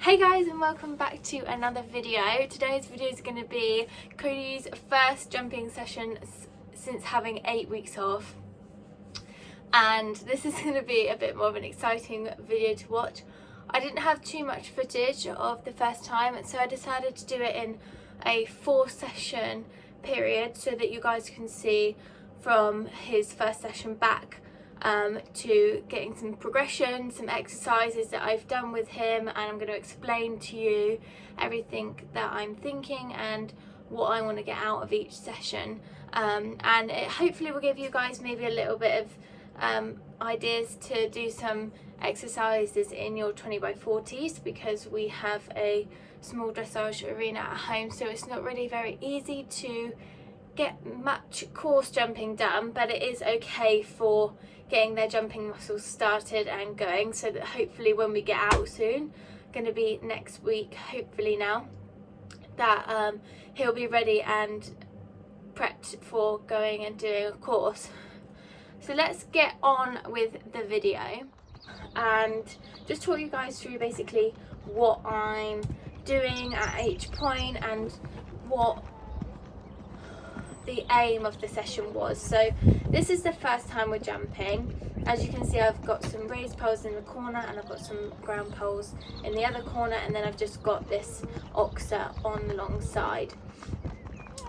Hey guys, and welcome back to another video. Today's video is going to be Codi's first jumping session since having 8 weeks off, and this is going to be a bit more of an exciting video to watch. I didn't have too much footage of the first time, and so I decided to do it in a 4-session period so that you guys can see from his first session back to getting some progression, some exercises that I've done with him, and I'm going to explain to you everything that I'm thinking and what I want to get out of each session, and it hopefully will give you guys maybe a little bit of ideas to do some exercises in your 20x40s, because we have a small dressage arena at home, so it's not really very easy to get much course jumping done, but it is okay for getting their jumping muscles started and going, so that hopefully when we get out soon, going to be next week hopefully now, that he'll be ready and prepped for going and doing a course. So let's get on with the video and just talk you guys through basically what I'm doing at each point and what the aim of the session was. So this is the first time we're jumping. As you can see, I've got some raised poles in the corner and I've got some ground poles in the other corner, and then I've just got this oxer on the long side.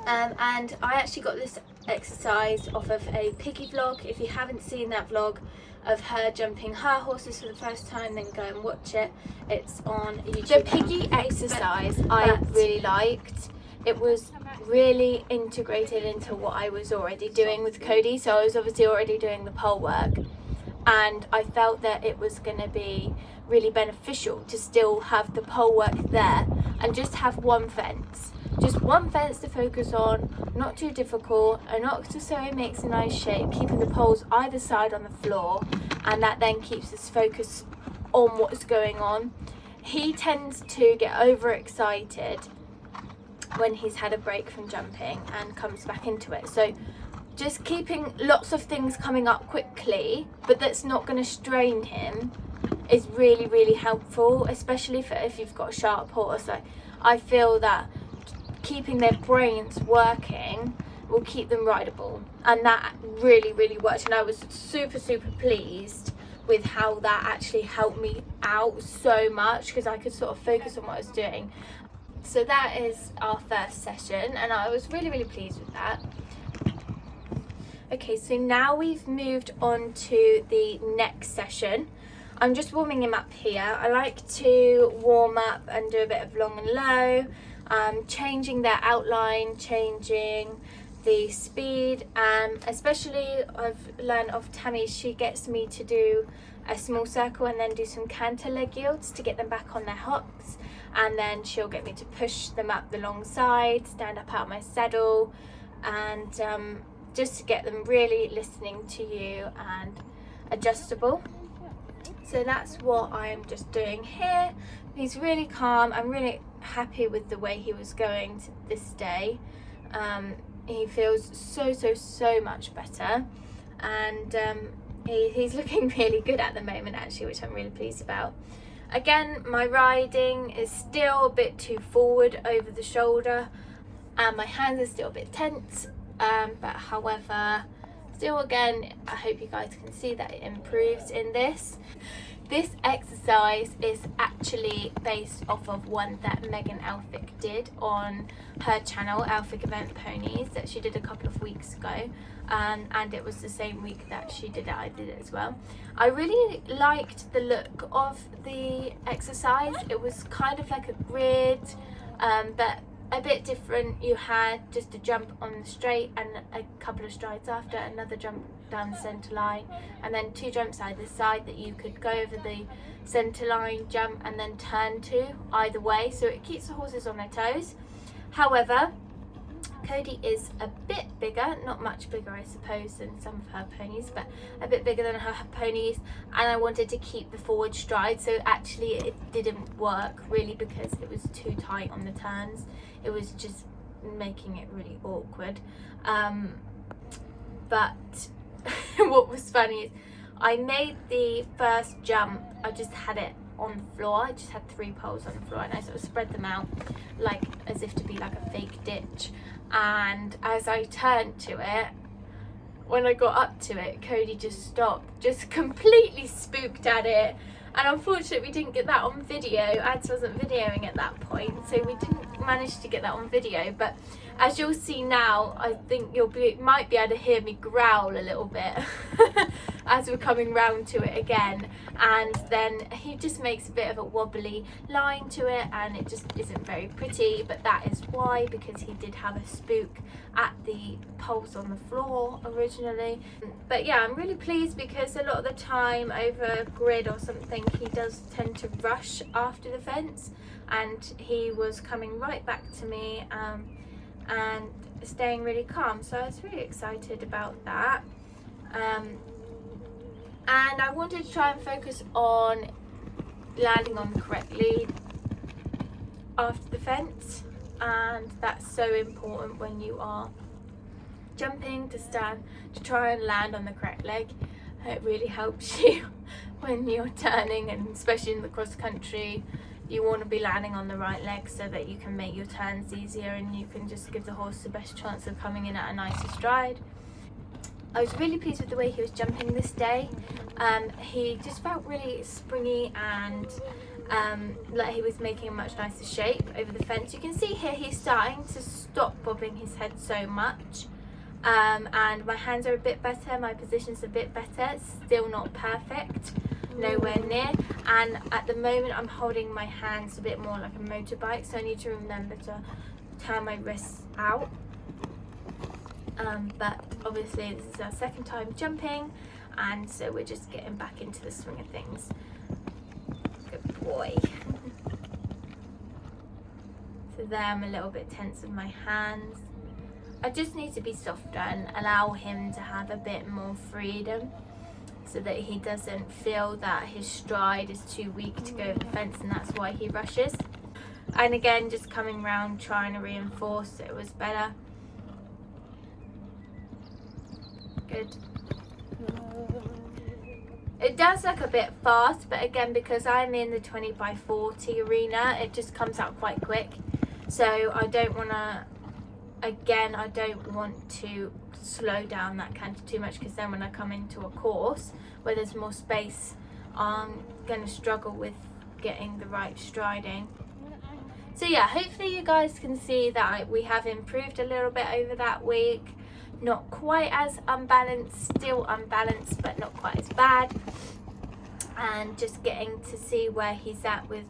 And I actually got this exercise off of a Piggy vlog. If you haven't seen that vlog of her jumping her horses for the first time, then go and watch it. It's on YouTube. The Piggy exercise I really liked. It was really integrated into what I was already doing with Codi, so I was obviously already doing the pole work, and I felt that it was going to be really beneficial to still have the pole work there and just have one fence to focus on, not too difficult. An oxer so it makes a nice shape, keeping the poles either side on the floor, and that then keeps us focused on what's going on. He tends to get overexcited when he's had a break from jumping and comes back into it, so just keeping lots of things coming up quickly but that's not going to strain him is really helpful, especially for if you've got a sharp horse. Like, I feel that keeping their brains working will keep them rideable, and that really worked, and I was super pleased with how that actually helped me out so much, because I could sort of focus on what I was doing. So that is our first session, and I was really pleased with that. Okay, so now we've moved on to the next session. I'm just warming him up here. I like to warm up and do a bit of long and low, changing their outline, changing the speed, especially I've learned of Tammy, she gets me to do a small circle and then do some canter leg yields to get them back on their hops, and then she'll get me to push them up the long side, stand up out my saddle, and just to get them really listening to you and adjustable. So that's what I'm just doing here. He's really calm. I'm really happy with the way he was going to this day. He feels so much better, and he's looking really good at the moment actually, which I'm really pleased about. Again, my riding is still a bit too forward over the shoulder, and my hands are still a bit tense, but however, still, again, I hope you guys can see that it improves in this. This exercise is actually based off of one that Megan Elphick did on her channel, Elphick Event Ponies, that she did a couple of weeks ago, and it was the same week that she did it, I did it as well. I really liked the look of the exercise. It was kind of like a grid, but a bit different. You had just a jump on the straight and a couple of strides after, another jump down the centre line, and then 2 jumps either side that you could go over the centre line, jump, and then turn to either way, so it keeps the horses on their toes. However, Codi is a bit bigger, not much bigger I suppose than some of her ponies, but a bit bigger than her ponies, and I wanted to keep the forward stride, so actually it didn't work really because it was too tight on the turns. It was just making it really awkward. But what was funny is I made the first jump, I just had it on the floor. I just had 3 poles on the floor, and I sort of spread them out like as if to be like a fake ditch. And as I turned to it, when I got up to it, Cody just stopped, just completely spooked at it. And unfortunately we didn't get that on video. Ads wasn't videoing at that point, so we didn't manage to get that on video. But as you'll see now, I think might be able to hear me growl a little bit as we're coming round to it again. And then he just makes a bit of a wobbly line to it, and it just isn't very pretty. But that is why, because he did have a spook at the poles on the floor originally. But yeah, I'm really pleased, because a lot of the time over a grid or something, he does tend to rush after the fence, and he was coming right back to me and staying really calm. So I was really excited about that. And I wanted to try and focus on landing on the correct lead after the fence, and that's so important when you are jumping to try and land on the correct leg. It really helps you when you're turning, and especially in the cross country, you want to be landing on the right leg so that you can make your turns easier, and you can just give the horse the best chance of coming in at a nicer stride. I was really pleased with the way he was jumping this day. He just felt really springy, and like he was making a much nicer shape over the fence. You can see here he's starting to stop bobbing his head so much, and my hands are a bit better, my position's a bit better. Still not perfect, nowhere near, and at the moment I'm holding my hands a bit more like a motorbike, so I need to remember to turn my wrists out. But obviously this is our second time jumping, and so we're just getting back into the swing of things. Good boy. So there, I'm a little bit tense with my hands. I just need to be softer and allow him to have a bit more freedom, so that he doesn't feel that his stride is too weak to go over the fence, and that's why he rushes. And again, just coming round trying to reinforce it was better. Good. It does look a bit fast, but again, because I'm in the 20 by 40 arena, it just comes out quite quick. So I don't want to slow down that canter too much, because then when I come into a course where there's more space, I'm going to struggle with getting the right striding. So yeah, hopefully you guys can see that we have improved a little bit over that week. Not quite as unbalanced, still unbalanced, but not quite as bad. And just getting to see where he's at with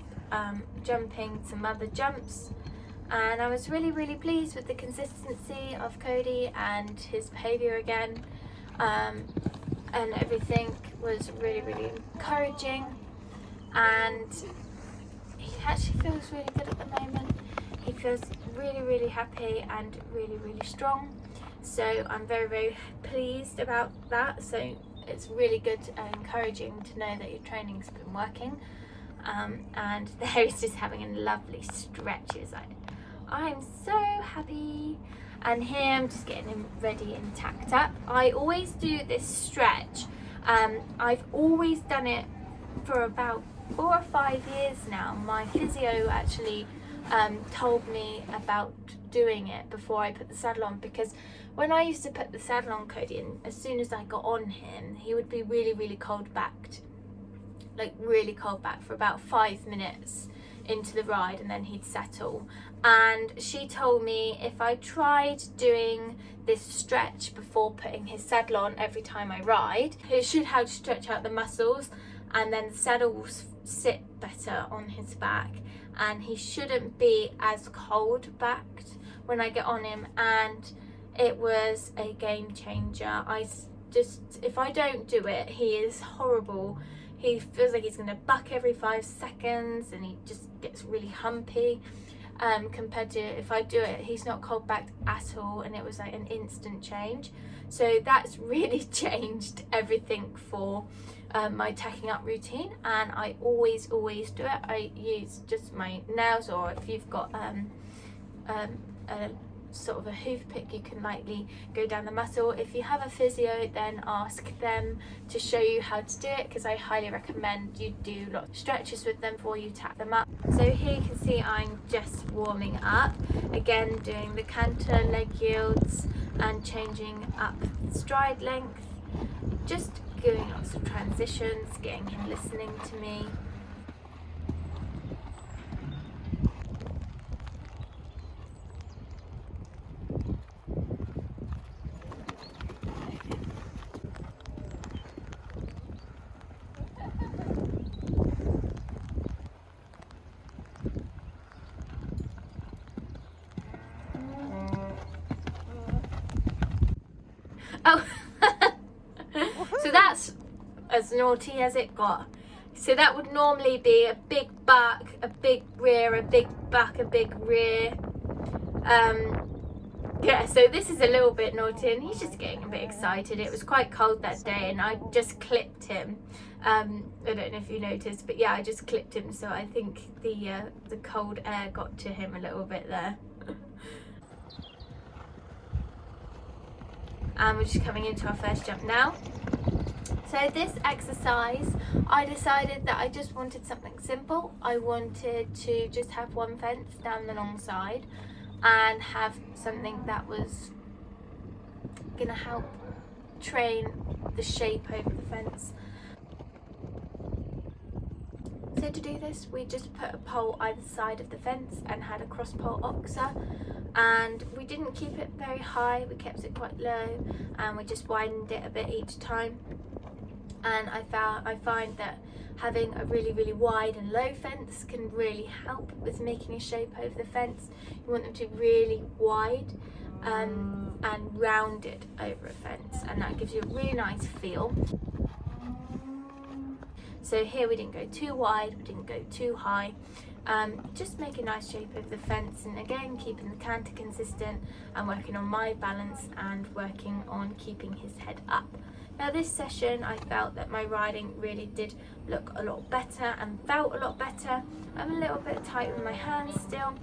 jumping some other jumps. And I was really, really pleased with the consistency of Cody and his behaviour again. And everything was really, really encouraging. And he actually feels really good at the moment. He feels really, really happy and really, really strong. So I'm very, very pleased about that. So it's really good and encouraging to know that your training's been working. And there he's just having a lovely stretch. He's like, I'm so happy. And here I'm just getting him ready and tacked up. I always do this stretch. I've always done it for about 4 or 5 years now. My physio actually told me about doing it before I put the saddle on, because when I used to put the saddle on Cody, and as soon as I got on him, he would be really, really cold backed, like really cold back for about 5 minutes into the ride, and then he'd settle. And she told me if I tried doing this stretch before putting his saddle on every time I ride, it should help stretch out the muscles, and then the saddle will sit better on his back, and he shouldn't be as cold backed when I get on him. And it was a game changer. If I don't do it, he is horrible. He feels like he's going to buck every 5 seconds, and he just gets really humpy. Compared to if I do it, he's not cold backed at all, and it was like an instant change. So that's really changed everything for my tacking up routine, and I always do it. I use just my nails, or if you've got a sort of a hoof pick, you can lightly go down the muscle. If you have a physio, then ask them to show you how to do it, because I highly recommend you do lots of stretches with them before you tap them up. So here you can see I'm just warming up, again doing the canter, leg yields, and changing up stride length, just doing lots of transitions, getting him listening to me. Oh, so that's as naughty as it got. So that would normally be a big buck, a big rear, a big buck, a big rear. Yeah, so this is a little bit naughty, and he's just getting a bit excited. It was quite cold that day, and I just clipped him. I don't know if you noticed, but yeah, I just clipped him, so I think the cold air got to him a little bit there. And we're just coming into our first jump now. So this exercise, I decided that I just wanted something simple. I wanted to just have one fence down the long side and have something that was gonna help train the shape over the fence. So to do this, we just put a pole either side of the fence and had a cross pole oxer, and we didn't keep it very high, we kept it quite low, and we just widened it a bit each time. And I find that having a really wide and low fence can really help with making a shape over the fence. You want them to be really wide and rounded over a fence, and that gives you a really nice feel. So here we didn't go too wide, we didn't go too high, just make a nice shape over the fence, and again keeping the canter consistent and working on my balance and working on keeping his head up. Now this session I felt that my riding really did look a lot better and felt a lot better. I'm a little bit tight with my hands still,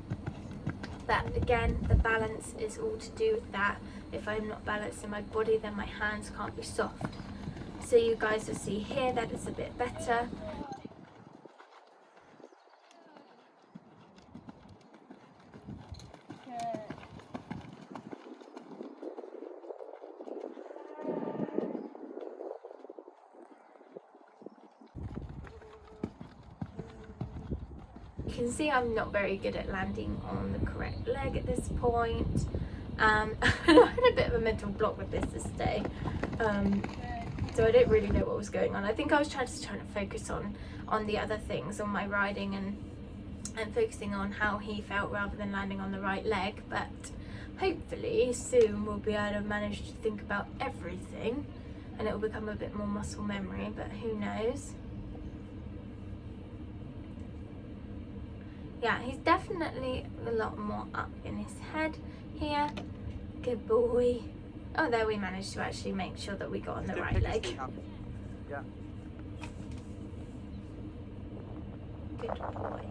but again the balance is all to do with that. If I'm not balanced in my body, then my hands can't be soft. So you guys will see here that it's a bit better. You can see I'm not very good at landing on the correct leg at this point. I had a bit of a mental block with this day. So I didn't really know what was going on. I think I was trying to focus on the other things, on my riding and focusing on how he felt rather than landing on the right leg. But hopefully soon we'll be able to manage to think about everything and it will become a bit more muscle memory, but who knows. Yeah, he's definitely a lot more up in his head here. Good boy. Oh, there we managed to actually make sure that we got on the right leg. Yeah. Good boy.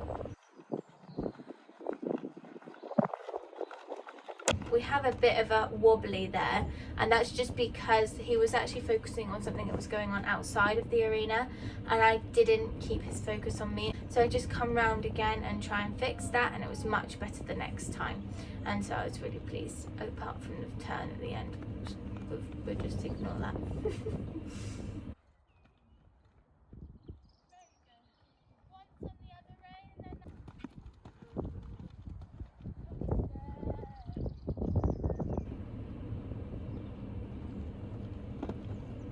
We have a bit of a wobbly there, and that's just because he was actually focusing on something that was going on outside of the arena, and I didn't keep his focus on me. So I just come round again and try and fix that, and it was much better the next time. And so I was really pleased, apart from the turn at the end. We'll just ignore that.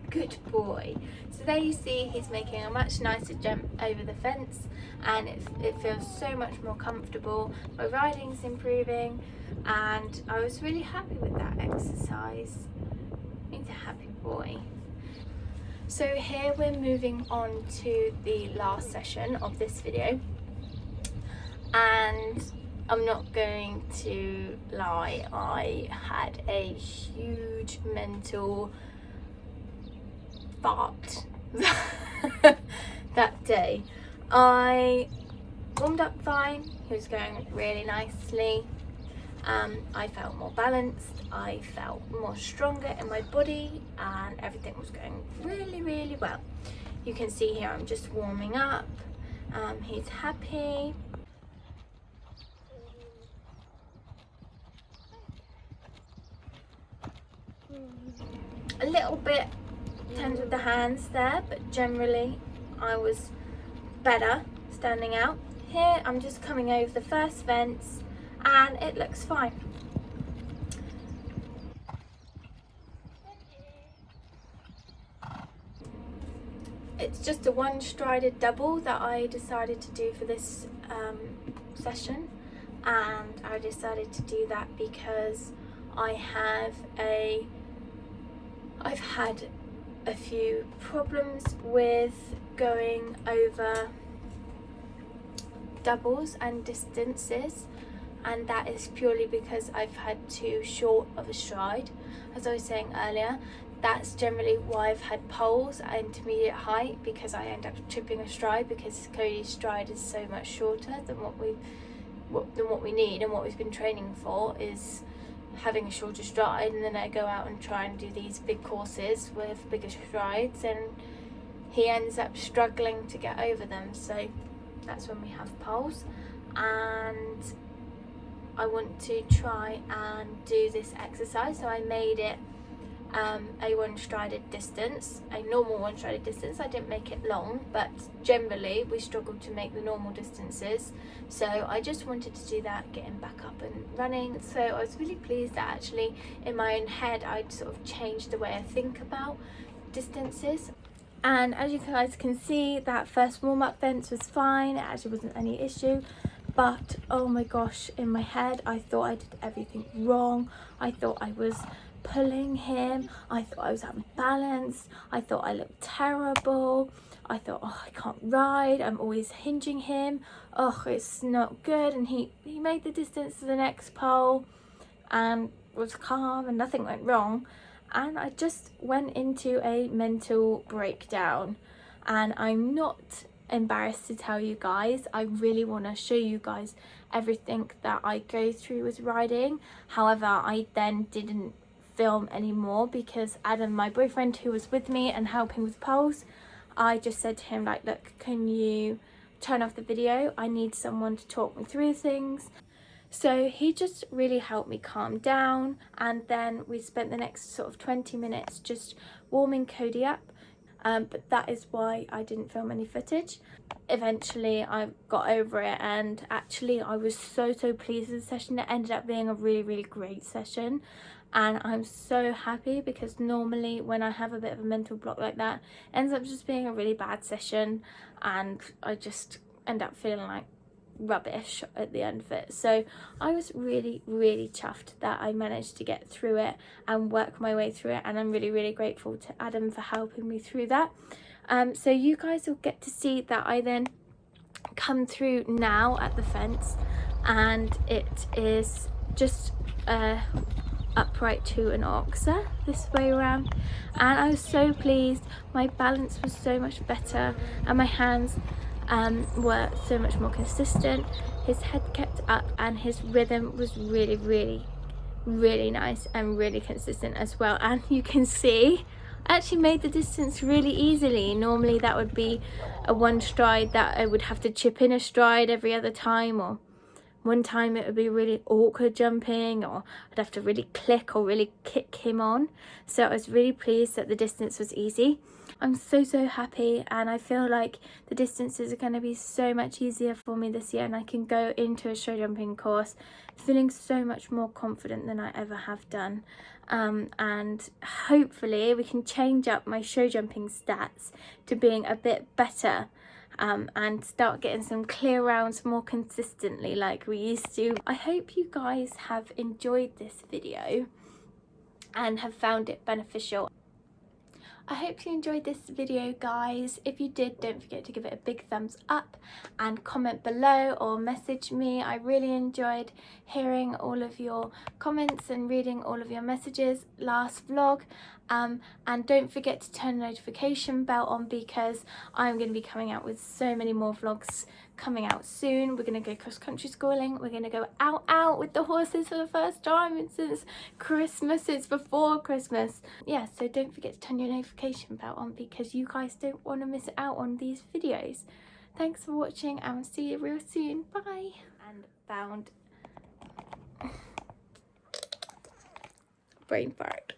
Good boy. So there you see he's making a much nicer jump over the fence, and it feels so much more comfortable. My riding's improving, and I was really happy with that exercise. He's a happy boy. So here we're moving on to the last session of this video, and I'm not going to lie, I had a huge mental fart that day. I warmed up fine, he was going really nicely, I felt more balanced, I felt more stronger in my body, and everything was going really, really well. You can see here I'm just warming up. He's happy. A little bit tense with the hands there, but generally I was better standing out. Here I'm just coming over the first fence and it looks fine. It's just a one-strided double that I decided to do for this session, and I decided to do that because I've had a few problems with going over doubles and distances, and that is purely because I've had too short of a stride. As I was saying earlier, that's generally why I've had poles at intermediate height, because I end up tripping a stride because Cody's stride is so much shorter than what we need, and what we've been training for is having a shorter stride, and then I go out and try and do these big courses with bigger strides and he ends up struggling to get over them. So that's when we have poles, and I want to try and do this exercise. So I made it a one-strided distance, a normal one-strided distance. I didn't make it long, but generally we struggle to make the normal distances, so I just wanted to do that, getting back up and running. So I was really pleased that actually in my own head I'd sort of changed the way I think about distances. And as you guys can see, that first warm-up fence was fine, it actually wasn't any issue. But oh my gosh, in my head I thought I did everything wrong. I thought I was pulling him, I thought I was unbalanced, I thought I looked terrible, I thought, oh, I can't ride, I'm always hinging him, oh, it's not good. And he made the distance to the next pole and was calm and nothing went wrong, and I just went into a mental breakdown. And I'm not embarrassed to tell you guys, I really want to show you guys everything that I go through with riding. However, I then didn't film anymore because Adam, my boyfriend, who was with me and helping with poles, I just said to him, like, look, can you turn off the video? I need someone to talk me through things. So he just really helped me calm down, and then we spent the next sort of 20 minutes just warming Cody up. But that is why I didn't film any footage. Eventually I got over it, and actually I was so pleased with the session. It ended up being a really great session, and I'm so happy because normally when I have a bit of a mental block like that, it ends up just being a really bad session and I just end up feeling like rubbish at the end of it. So I was really chuffed that I managed to get through it and work my way through it, and I'm really grateful to Adam for helping me through that. So you guys will get to see that I then come through now at the fence, and it is just upright to an oxer this way around, and I was so pleased. My balance was so much better and my hands were so much more consistent. His head kept up and his rhythm was really nice and really consistent as well. And you can see I actually made the distance really easily. Normally that would be a one stride that I would have to chip in a stride every other time, or one time it would be really awkward jumping, or I'd have to really click or really kick him on. So I was really pleased that the distance was easy. I'm so happy, and I feel like the distances are going to be so much easier for me this year, and I can go into a show jumping course feeling so much more confident than I ever have done. And hopefully we can change up my show jumping stats to being a bit better, and start getting some clear rounds more consistently like we used to. I hope you guys have enjoyed this video and have found it beneficial. I hope you enjoyed this video, guys. If you did, don't forget to give it a big thumbs up and comment below or message me. I really enjoyed hearing all of your comments and reading all of your messages last vlog, And don't forget to turn the notification bell on, because I'm going to be coming out with so many more vlogs coming out soon. We're going to go cross country schooling, we're going to go out with the horses for the first time since Christmas. It's before Christmas. Yeah, so don't forget to turn your notification bell on, because you guys don't want to miss out on these videos. Thanks for watching, and I'll see you real soon. Bye. And found brain fart.